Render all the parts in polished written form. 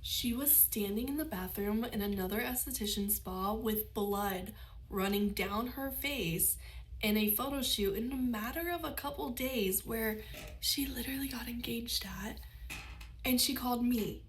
She was standing in the bathroom in another esthetician spa with blood running down her face in a photo shoot in a matter of a couple days where she literally got engaged at. And she called me.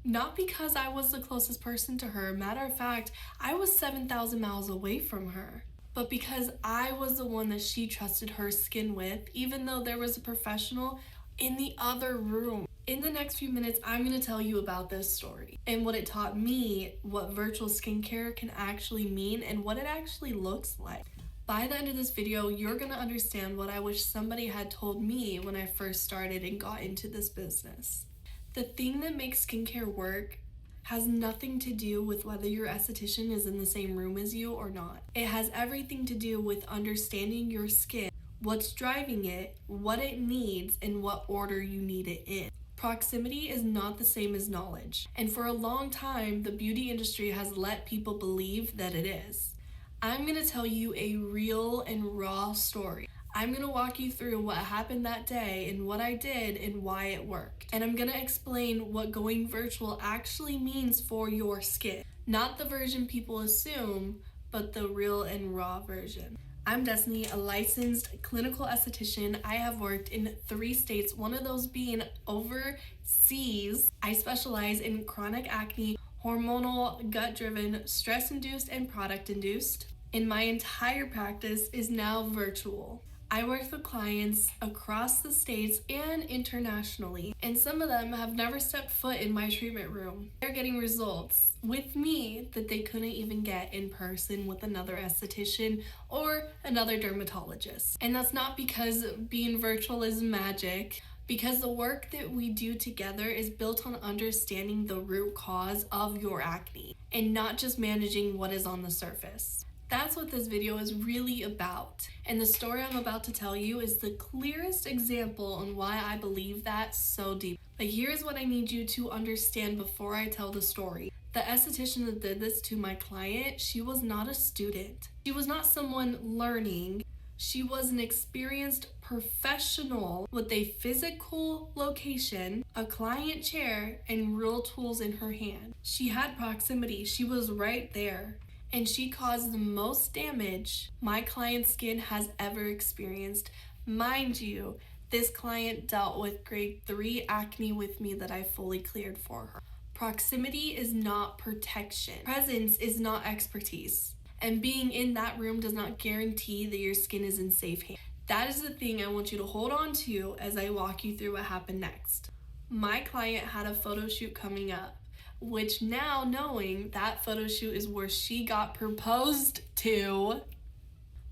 Not because I was the closest person to her. Matter of fact, I was 7,000 miles away from her. But because I was the one that she trusted her skin with, even though there was a professional in the other room. In the next few minutes, I'm going to tell you about this story and what it taught me, what virtual skincare can actually mean, and what it actually looks like. By the end of this video, you're going to understand what I wish somebody had told me when I first started and got into this business. The thing that makes skincare work has nothing to do with whether your esthetician is in the same room as you or not. It has everything to do with understanding your skin, what's driving it, what it needs, and what order you need it in. Proximity is not the same as knowledge, and for a long time, the beauty industry has let people believe that it is. I'm going to tell you a real and raw story. I'm going to walk you through what happened that day and what I did and why it worked. And I'm going to explain what going virtual actually means for your skin. Not the version people assume, but the real and raw version. I'm Destiny, a licensed clinical esthetician. I have worked in 3 states, one of those being overseas. I specialize in chronic acne, hormonal, gut-driven, stress-induced, and product-induced. And my entire practice is now virtual. I work with clients across the states and internationally, and some of them have never stepped foot in my treatment room. They're getting results with me that they couldn't even get in person with another esthetician or another dermatologist. And that's not because being virtual is magic, because the work that we do together is built on understanding the root cause of your acne and not just managing what is on the surface. That's what this video is really about. And the story I'm about to tell you is the clearest example on why I believe that so deep. But here's what I need you to understand before I tell the story. The esthetician that did this to my client, she was not a student. She was not someone learning. She was an experienced professional with a physical location, a client chair, and real tools in her hand. She had proximity. She was right there. And she caused the most damage my client's skin has ever experienced. Mind you, this client dealt with grade 3 acne with me that I fully cleared for her. Proximity is not protection. Presence is not expertise. And being in that room does not guarantee that your skin is in safe hands. That is the thing I want you to hold on to as I walk you through what happened next. My client had a photo shoot coming up, which now knowing that photo shoot is where she got proposed to,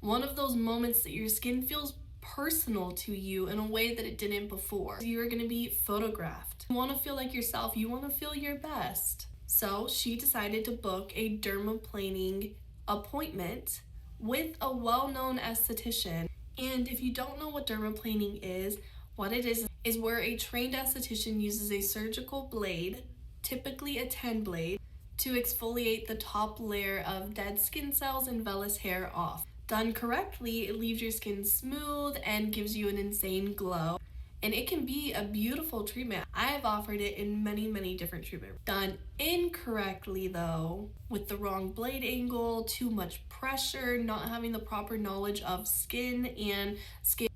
one of those moments that your skin feels personal to you in a way that it didn't before. You are going to be photographed. You want to feel like yourself. You want to feel your best. So she decided to book a dermaplaning appointment with a well-known esthetician. And if you don't know what dermaplaning is, what it is where a trained esthetician uses a surgical blade, typically a 10 blade, to exfoliate the top layer of dead skin cells and vellus hair off. Done correctly, it leaves your skin smooth and gives you an insane glow. And it can be a beautiful treatment. I have offered it in many different treatments. Done incorrectly though, with the wrong blade angle, too much pressure, not having the proper knowledge of skin and skin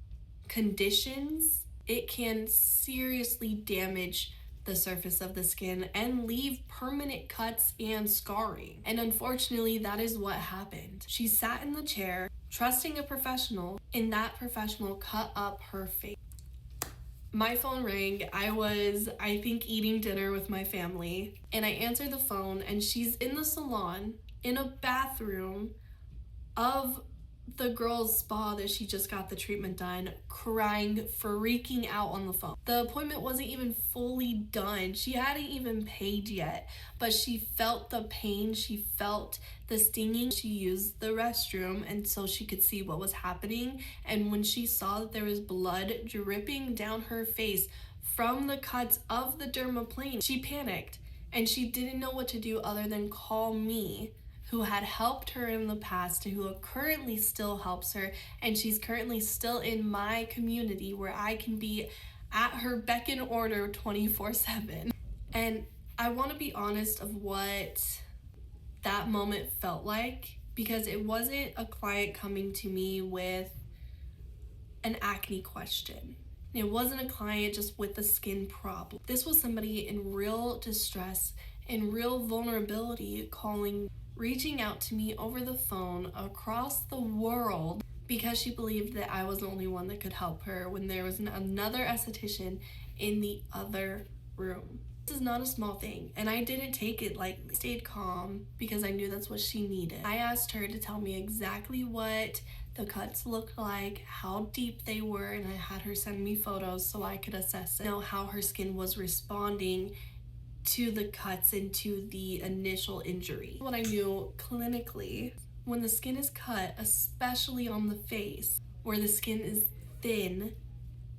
conditions, it can seriously damage the surface of the skin and leave permanent cuts and scarring. And unfortunately, that is what happened. She sat in the chair, trusting a professional, and that professional cut up her face. My phone rang. I think, eating dinner with my family, and I answered the phone, and she's in the salon, in a bathroom of the girl's spa that she just got the treatment done, crying, freaking out on the phone. The appointment wasn't even fully done. She hadn't even paid yet, but she felt the pain. She felt the stinging. She used the restroom and so she could see what was happening. And when she saw that there was blood dripping down her face from the cuts of the dermaplane, she panicked and she didn't know what to do other than call me, who had helped her in the past and who currently still helps her, and she's currently still in my community where I can be at her beck and order 24/7. And I want to be honest of what that moment felt like, because it wasn't a client coming to me with an acne question. It wasn't a client just with a skin problem. This was somebody in real distress and real vulnerability calling, reaching out to me over the phone across the world because she believed that I was the only one that could help her when there was another esthetician in the other room. This is not a small thing, and I didn't take it lightly. I stayed calm because I knew that's what she needed. I asked her to tell me exactly what the cuts looked like, how deep they were, and I had her send me photos so I could assess it, know how her skin was responding to the cuts and to the initial injury. What I knew clinically, when the skin is cut, especially on the face, where the skin is thin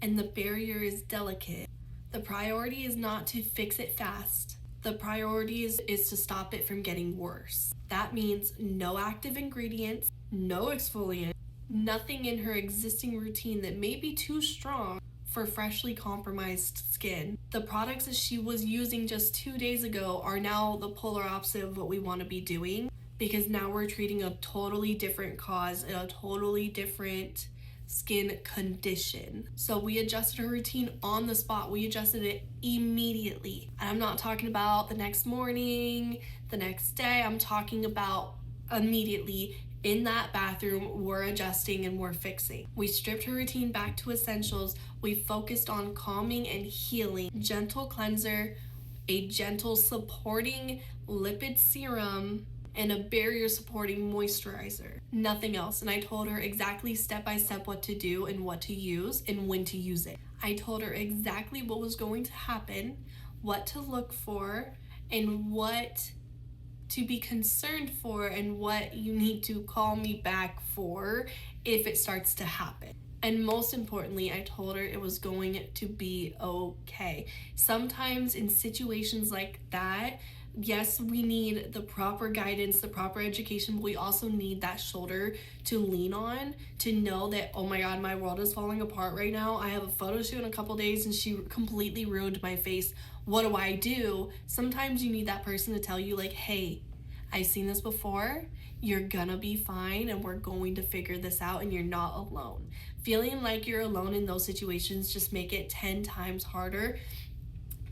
and the barrier is delicate, the priority is not to fix it fast. The priority is to stop it from getting worse. That means no active ingredients, no exfoliant, nothing in her existing routine that may be too strong for freshly compromised skin. The products that she was using just 2 days ago are now the polar opposite of what we want to be doing, because now we're treating a totally different cause and a totally different skin condition. So we adjusted her routine on the spot. We adjusted it immediately. And I'm not talking about the next morning, the next day. I'm talking about immediately. In that bathroom, we're adjusting and we're fixing. We stripped her routine back to essentials. We focused on calming and healing. Gentle cleanser, a gentle supporting lipid serum, and a barrier supporting moisturizer. Nothing else. And I told her exactly step by step what to do and what to use and when to use it. I told her exactly what was going to happen, what to look for, and what to be concerned for, and what you need to call me back for if it starts to happen. And most importantly, I told her it was going to be okay. Sometimes in situations like that, yes, we need the proper guidance, the proper education, but we also need that shoulder to lean on, to know that, oh my God, my world is falling apart right now. I have a photo shoot in a couple days and she completely ruined my face. What do I do? Sometimes you need that person to tell you, like, hey, I've seen this before. You're gonna be fine and we're going to figure this out and you're not alone. Feeling like you're alone in those situations just make it 10 times harder.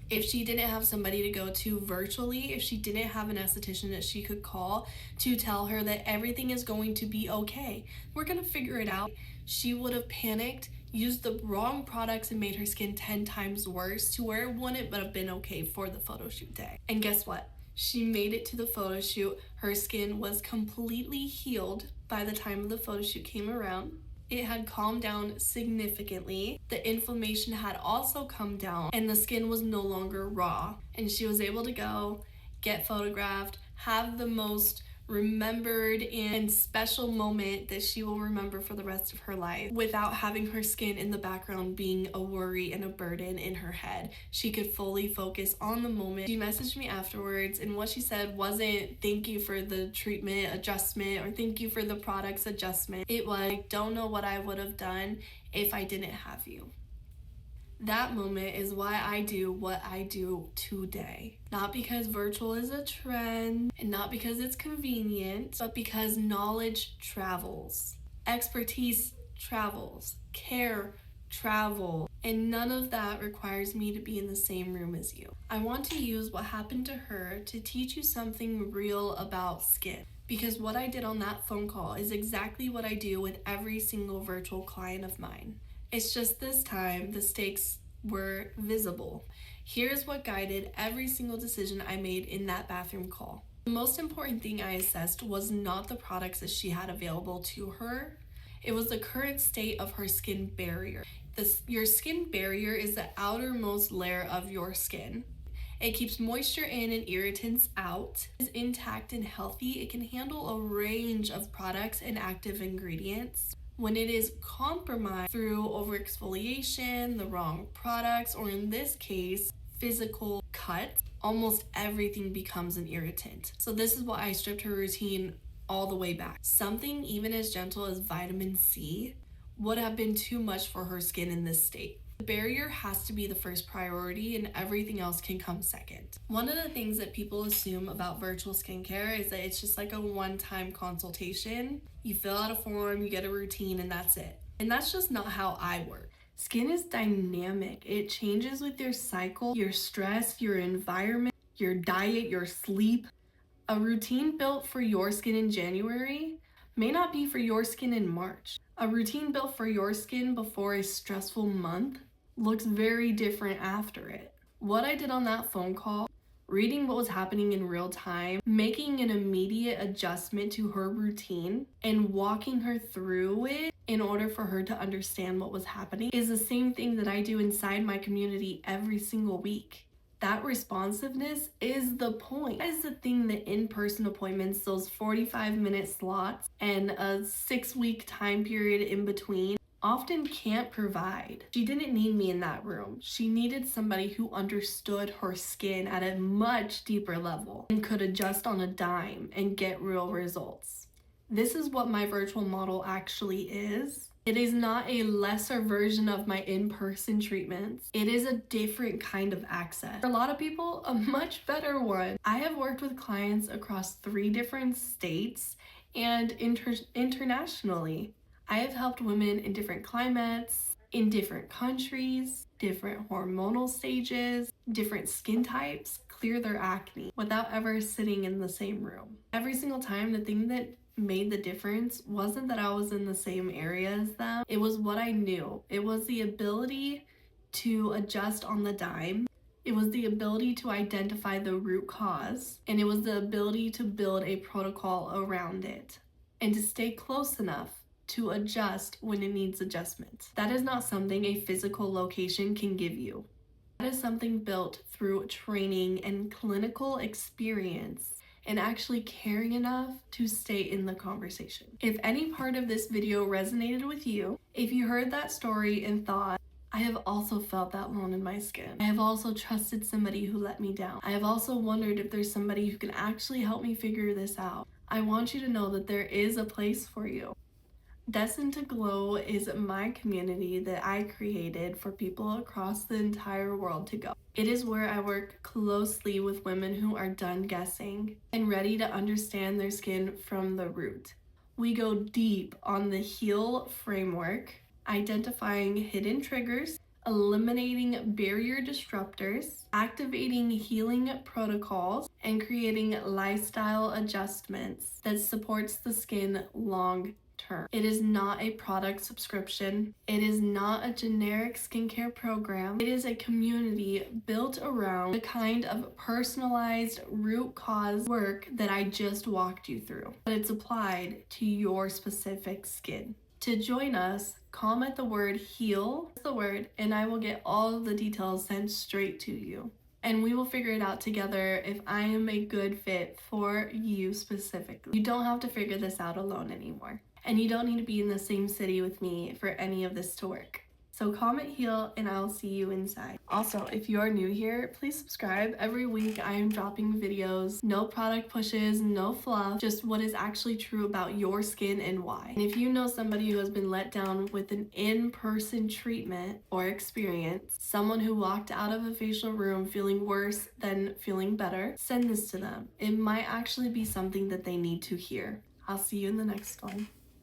If she didn't have somebody to go to virtually, if she didn't have an esthetician that she could call to tell her that everything is going to be okay, we're gonna figure it out, she would have panicked, used the wrong products, and made her skin 10 times worse to where it wouldn't have been okay for the photo shoot day. And guess what? She made it to the photo shoot. Her skin was completely healed by the time the photo shoot came around. It had calmed down significantly. The inflammation had also come down and the skin was no longer raw. And she was able to go, get photographed, have the most remembered and special moment that she will remember for the rest of her life without having her skin in the background being a worry and a burden in her head. She could fully focus on the moment. She messaged me afterwards, and what she said wasn't thank you for the treatment adjustment or thank you for the products adjustment. It was, I don't know what I would have done if I didn't have you. That moment is why I do what I do today. Not because virtual is a trend and not because it's convenient, but because knowledge travels, expertise travels, care travels, and none of that requires me to be in the same room as you. I want to use what happened to her to teach you something real about skin, because what I did on that phone call is exactly what I do with every single virtual client of mine. It's just this time the stakes were visible. Here's what guided every single decision I made in that bathroom call. The most important thing I assessed was not the products that she had available to her. It was the current state of her skin barrier. Your skin barrier is the outermost layer of your skin. It keeps moisture in and irritants out. It is intact and healthy. It can handle a range of products and active ingredients. When it is compromised through overexfoliation, the wrong products, or in this case, physical cuts, almost everything becomes an irritant. So this is why I stripped her routine all the way back. Something even as gentle as vitamin C would have been too much for her skin in this state. The barrier has to be the first priority and everything else can come second. One of the things that people assume about virtual skincare is that it's just like a one-time consultation. You fill out a form, you get a routine, and that's it. And that's just not how I work. Skin is dynamic. It changes with your cycle, your stress, your environment, your diet, your sleep. A routine built for your skin in January may not be for your skin in March. A routine built for your skin before a stressful month looks very different after it. What I did on that phone call, reading what was happening in real time, making an immediate adjustment to her routine, and walking her through it in order for her to understand what was happening is the same thing that I do inside my community every single week. That responsiveness is the point. That is the thing that in-person appointments, those 45-minute slots, and a 6-week time period in between often can't provide. She didn't need me in that room. She needed somebody who understood her skin at a much deeper level and could adjust on a dime and get real results. This is what my virtual model actually is. It is not a lesser version of my in-person treatments. It is a different kind of access. For a lot of people, a much better one. I have worked with clients across 3 different states and internationally. I have helped women in different climates, in different countries, different hormonal stages, different skin types clear their acne without ever sitting in the same room. Every single time, the thing that made the difference wasn't that I was in the same area as them. It was what I knew. It was the ability to adjust on the dime. It was the ability to identify the root cause, and it was the ability to build a protocol around it and to stay close enough to adjust when it needs adjustment. That is not something a physical location can give you. That is something built through training and clinical experience and actually caring enough to stay in the conversation. If any part of this video resonated with you, if you heard that story and thought, I have also felt that alone in my skin. I have also trusted somebody who let me down. I have also wondered if there's somebody who can actually help me figure this out. I want you to know that there is a place for you. Destined to Glow is my community that I created for people across the entire world to go. It is where I work closely with women who are done guessing and ready to understand their skin from the root. We go deep on the HEAL framework, identifying hidden triggers, eliminating barrier disruptors, activating healing protocols, and creating lifestyle adjustments that supports the skin long term. It is not a product subscription. It is not a generic skincare program. It is a community built around the kind of personalized root cause work that I just walked you through, but it's applied to your specific skin. To join us, comment the word HEAL, and I will get all of the details sent straight to you. And we will figure it out together if I am a good fit for you specifically. You don't have to figure this out alone anymore. And you don't need to be in the same city with me for any of this to work. So comment HEAL and I'll see you inside. Also, if you are new here, please subscribe. Every week I am dropping videos, no product pushes, no fluff, just what is actually true about your skin and why. And if you know somebody who has been let down with an in-person treatment or experience, someone who walked out of a facial room feeling worse than feeling better, send this to them. It might actually be something that they need to hear. I'll see you in the next one.